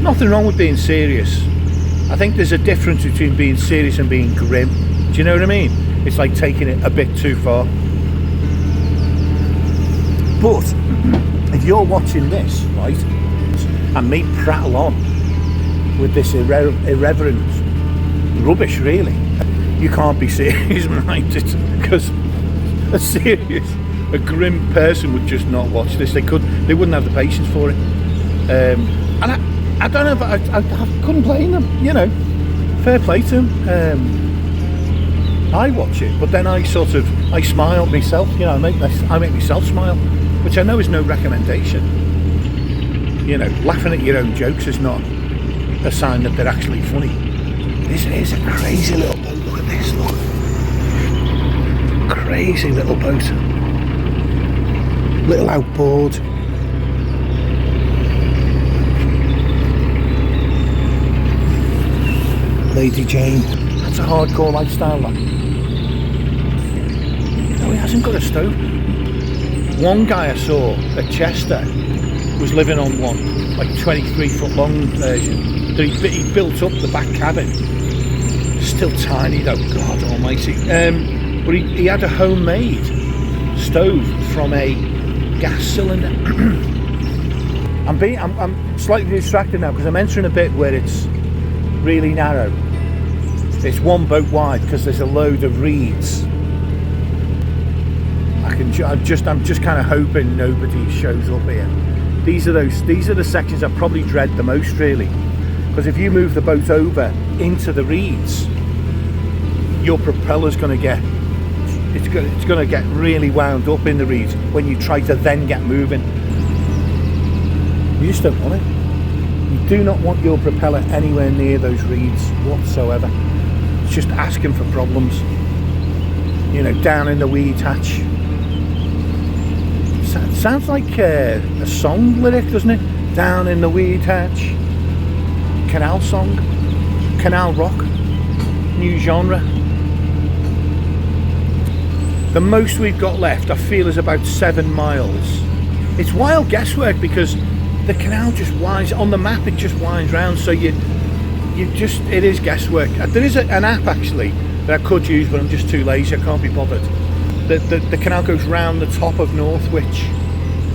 Nothing wrong with being serious. I think there's a difference between being serious and being grim. Do you know what I mean? It's like taking it a bit too far. But if you're watching this, right, and me prattle on with this irreverent rubbish, really, you can't be serious-minded, because a grim person would just not watch this. They wouldn't have the patience for it. And I don't know, but I couldn't blame them, you know. Fair play to them. I watch it, but then I smile myself, you know. I make myself smile, which I know is no recommendation. You know, laughing at your own jokes is not a sign that they're actually funny. This is a crazy little boat. Look at this, look. Crazy little boat. Little outboard. Lady Jane. That's a hardcore lifestyle, that. No, he hasn't got a stove. One guy I saw at Chester was living on one, like 23-foot long version. He built up the back cabin. Still tiny though, God almighty. But he had a homemade stove from a gas cylinder. I'm slightly distracted now because I'm entering a bit where it's really narrow. It's one boat wide because there's a load of reeds. I'm just kind of hoping nobody shows up here. These are the sections I probably dread the most, really, because if you move the boat over into the reeds, your propeller's going to get really wound up in the reeds when you try to then get moving. You just don't want it. You do not want your propeller anywhere near those reeds whatsoever. It's just asking for problems. You know, down in the weed hatch. Sounds like a song lyric, doesn't it? Down in the weed hatch. Canal song. Canal rock. New genre. The most we've got left, I feel, is about 7 miles. It's wild guesswork because the canal just winds, on the map it just winds round, so it is guesswork. There is an app actually that I could use, but I'm just too lazy, I can't be bothered. The canal goes round the top of Northwich,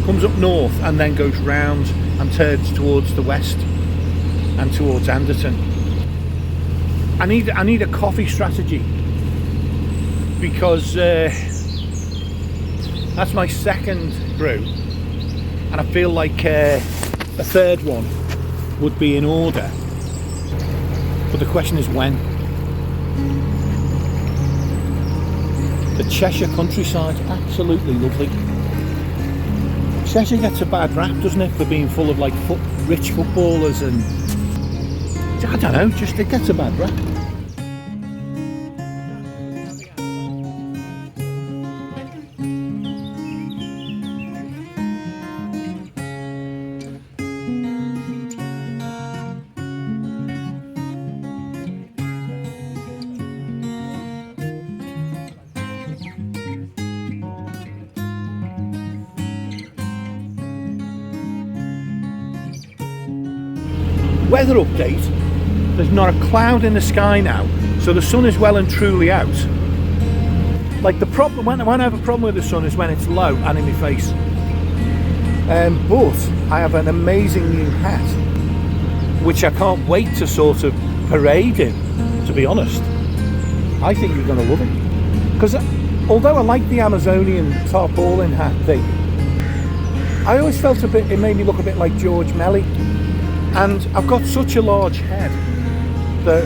comes up north and then goes round and turns towards the west and towards Anderton. I need a coffee strategy, because that's my second brew, and I feel like a third one would be in order, but the question is when. The Cheshire countryside, absolutely lovely. Cheshire gets a bad rap, doesn't it, for being full of like rich footballers, and I don't know, just it gets a bad rap. Weather update, there's not a cloud in the sky now, so the sun is well and truly out. Like, the problem, when I have a problem with the sun is when it's low and in my face. But I have an amazing new hat, which I can't wait to sort of parade in, to be honest. I think you're going to love it. Because although I like the Amazonian tarpaulin hat thing, I always felt it made me look a bit like George Melly. And I've got such a large head that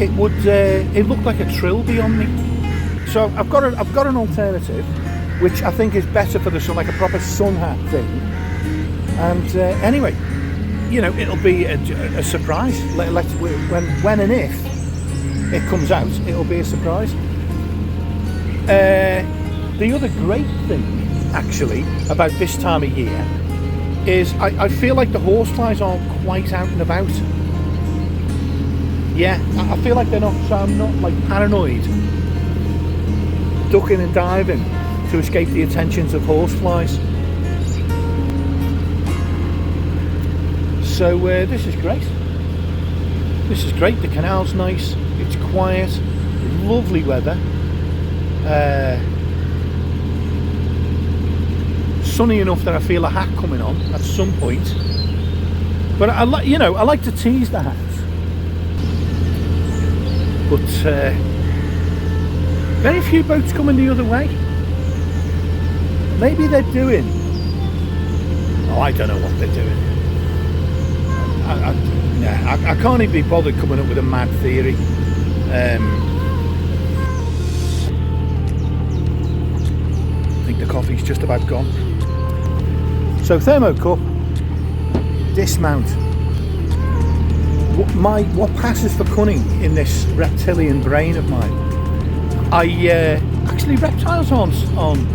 it looked like a trilby on me. So I've got an alternative, which I think is better for the sun, like a proper sun hat thing. And anyway, you know, it'll be a surprise. When and if it comes out, it'll be a surprise. The other great thing, actually, about this time of year is I feel like the horseflies aren't quite out and about. Yeah, I feel like they're not, so I'm not like paranoid, ducking and diving to escape the attentions of horseflies. So this is great. This is great. The canal's nice. It's quiet. Lovely weather. Sunny enough that I feel a hat coming on at some point. But I like to tease the hats. But very few boats coming the other way. Maybe they're doing. Oh, I don't know what they're doing. I can't even be bothered coming up with a mad theory. I think the coffee's just about gone. So thermocup, dismount. What passes for cunning in this reptilian brain of mine? Actually reptiles aren't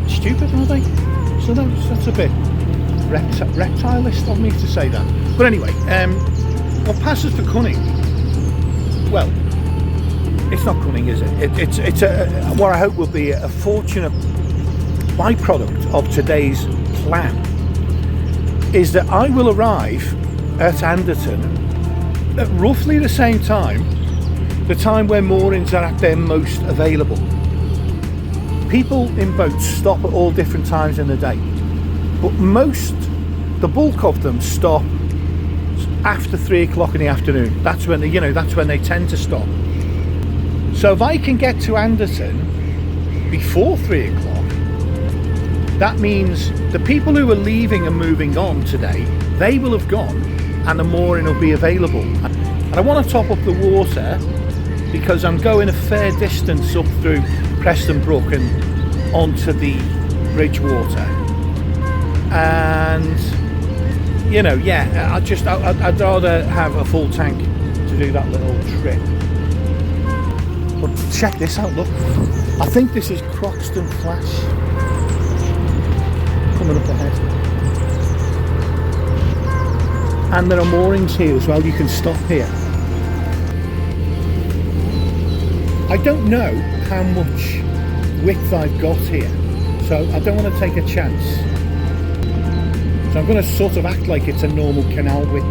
stupid, are they? So that's a bit reptilist of me to say that. But anyway, what passes for cunning? Well, it's not cunning, is it? It's what I hope will be a fortunate byproduct of today's plan. Is that I will arrive at Anderton at roughly the same time, the time where moorings are at their most available. People in boats stop at all different times in the day, but the bulk of them stop after 3 o'clock in the afternoon. That's when they tend to stop. So if I can get to Anderton before 3 o'clock, that means the people who are leaving and moving on today, they will have gone and the mooring will be available. And I want to top up the water because I'm going a fair distance up through Preston Brook and onto the Bridgewater. And I'd rather have a full tank to do that little trip. But check this out, look. I think this is Croxton Flash coming up ahead. And there are moorings here as well, you can stop here. I don't know how much width I've got here, so I don't want to take a chance. So I'm going to sort of act like it's a normal canal width.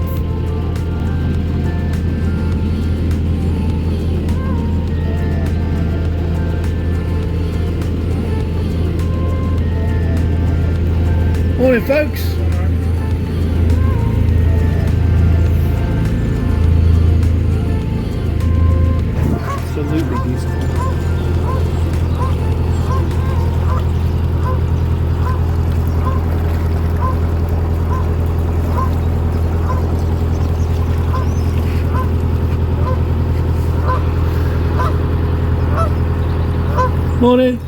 Morning, folks. Absolutely beautiful. Morning.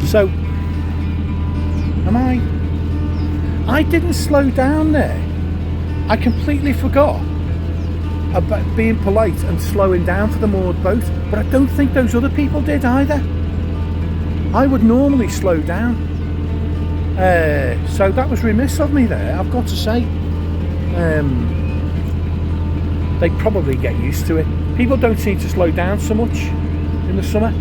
So, I didn't slow down there. I completely forgot about being polite and slowing down for the moored boat, but I don't think those other people did either. I would normally slow down. So that was remiss of me there, I've got to say. They probably get used to it. People don't seem to slow down so much in the summer.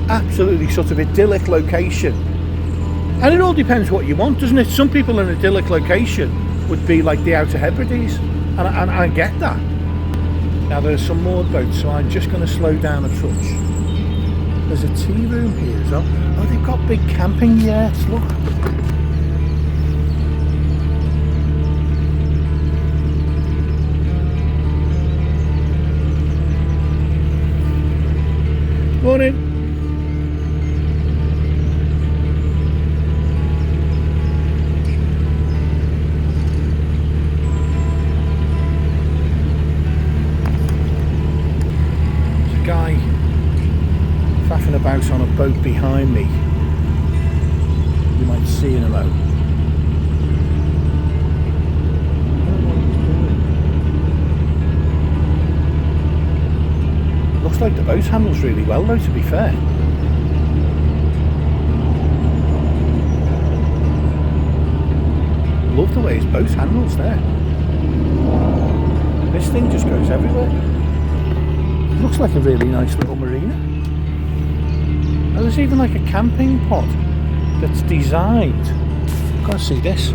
Absolutely sort of idyllic location. And it all depends what you want, doesn't it? Some people in an idyllic location would be like the Outer Hebrides, and I get that. Now there are some moored boats, so I'm just going to slow down a touch. There's a tea room here as well. Oh, they've got big camping yurts, look. Morning. There's a guy faffing about on a boat behind me. You might see in a moment. Looks like the boat handles really well though, to be fair. Love the way his boat handles there. This thing just goes everywhere. Looks like a really nice little marina. Oh, there's even like a camping pod that's designed. Can't see this.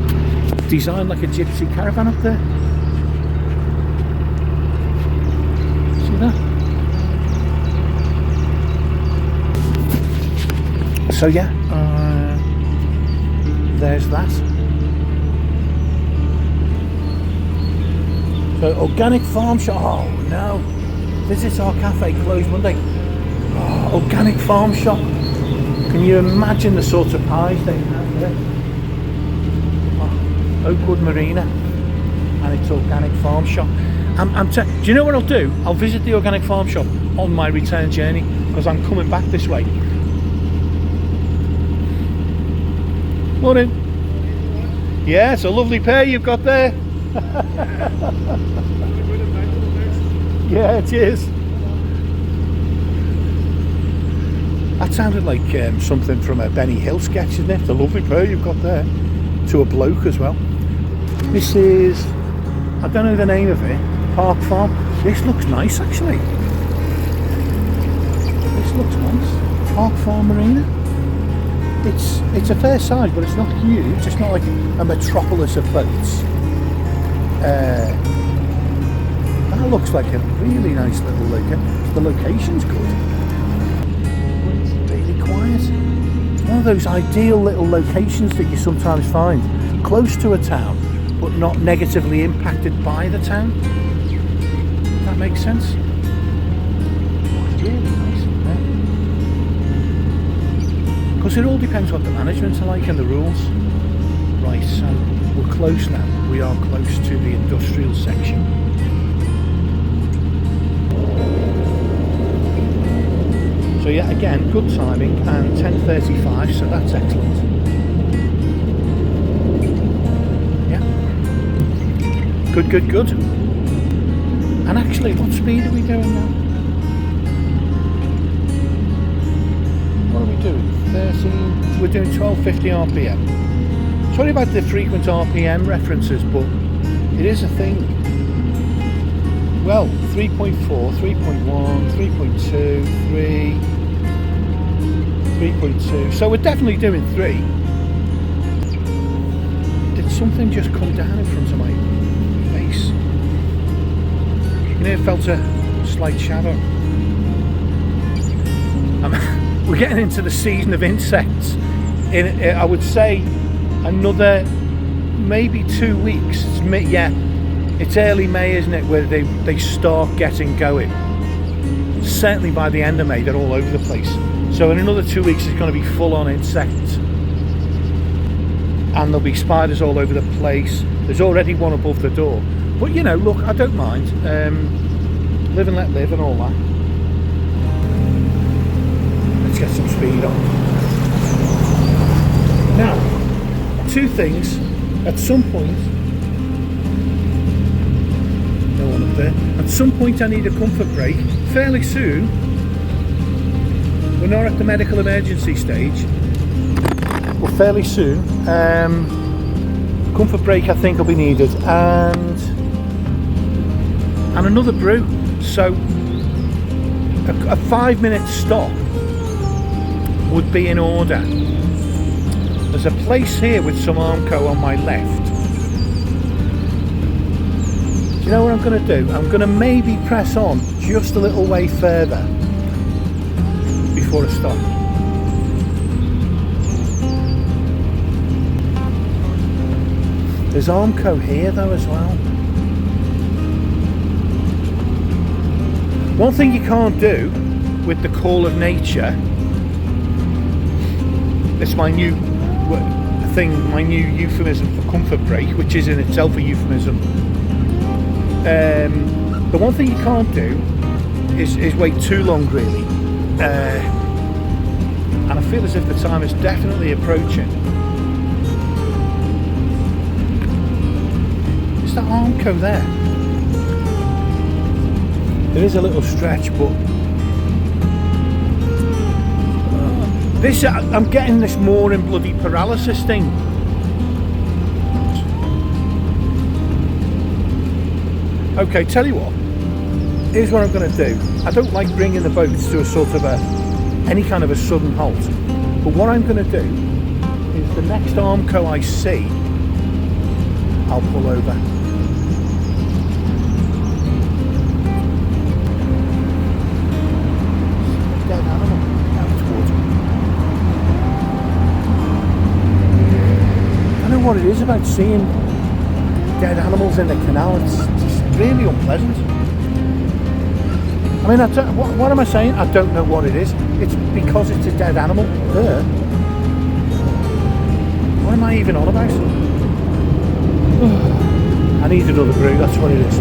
Designed like a gypsy caravan up there. See that? So yeah, there's that. So organic farm shop. Oh no! Visit our cafe closed Monday. Oh, organic farm shop. Can you imagine the sort of pies they have there? Oh, Oakwood Marina, and it's organic farm shop. Do you know what I'll do? I'll visit the organic farm shop on my return journey because I'm coming back this way. Morning. Yeah, it's a lovely pair you've got there. Yeah, it is. That sounded like something from a Benny Hill sketch, isn't it? The lovely pair you've got there. To a bloke as well. This is, I don't know the name of it, Park Farm. This looks nice actually. This looks nice. Park Farm Marina. It's a fair size, but it's not huge. It's not like a metropolis of boats. That looks like a really nice little location. The location's good. It's really quiet. It's one of those ideal little locations that you sometimes find close to a town, but not negatively impacted by the town. If that makes sense. Really nice. Because it all depends what the managements are like and the rules. Right, so we're close now. We are close to the industrial section. So yeah, again, good timing, and 10:35, so that's excellent. Yeah. Good. And actually, what speed are we doing now? What are we doing? 13, we're doing 1250 RPM. Sorry about the frequent RPM references, but it is a thing. Well, 3.4, 3.1, 3.2, 3, 3.2. So we're definitely doing 3. Did something just come down in front of my face? You know, it felt a slight shadow. We're getting into the season of insects. I would say another maybe 2 weeks. It's early May, isn't it, where they start getting going. Certainly by the end of May, they're all over the place. So in another 2 weeks, it's going to be full on insects. And there'll be spiders all over the place. There's already one above the door. But you know, look, I don't mind. Live and let live and all that. Let's get some speed on. Now, 2 things. At some point, no one up there. At some point, I need a comfort break. Fairly soon. We're not at the medical emergency stage. But fairly soon. Comfort break, I think, will be needed, and another brew. So, a 5-minute stop would be in order. There's a place here with some Armco on my left. Do you know what I'm going to do? I'm going to maybe press on just a little way further before I stop. There's Armco here though as well. One thing you can't do with the call of nature, it's my new thing, my new euphemism for comfort break, which is in itself a euphemism. The one thing you can't do is wait too long, really. And I feel as if the time is definitely approaching. Is that Armco there? There is a little stretch, but I'm getting this mooring bloody paralysis thing. Okay, tell you what. here's what I'm going to do. I don't like bringing the boats to a sort of any kind of a sudden halt. But what I'm going to do is the next Armco I see, I'll pull over. Dead animal out towards me. I don't know what it is about seeing dead animals in the canal. It's just really unpleasant. I mean, what am I saying? I don't know what it is. It's because it's a dead animal there. What am I even on about? I need another brew, that's what it is.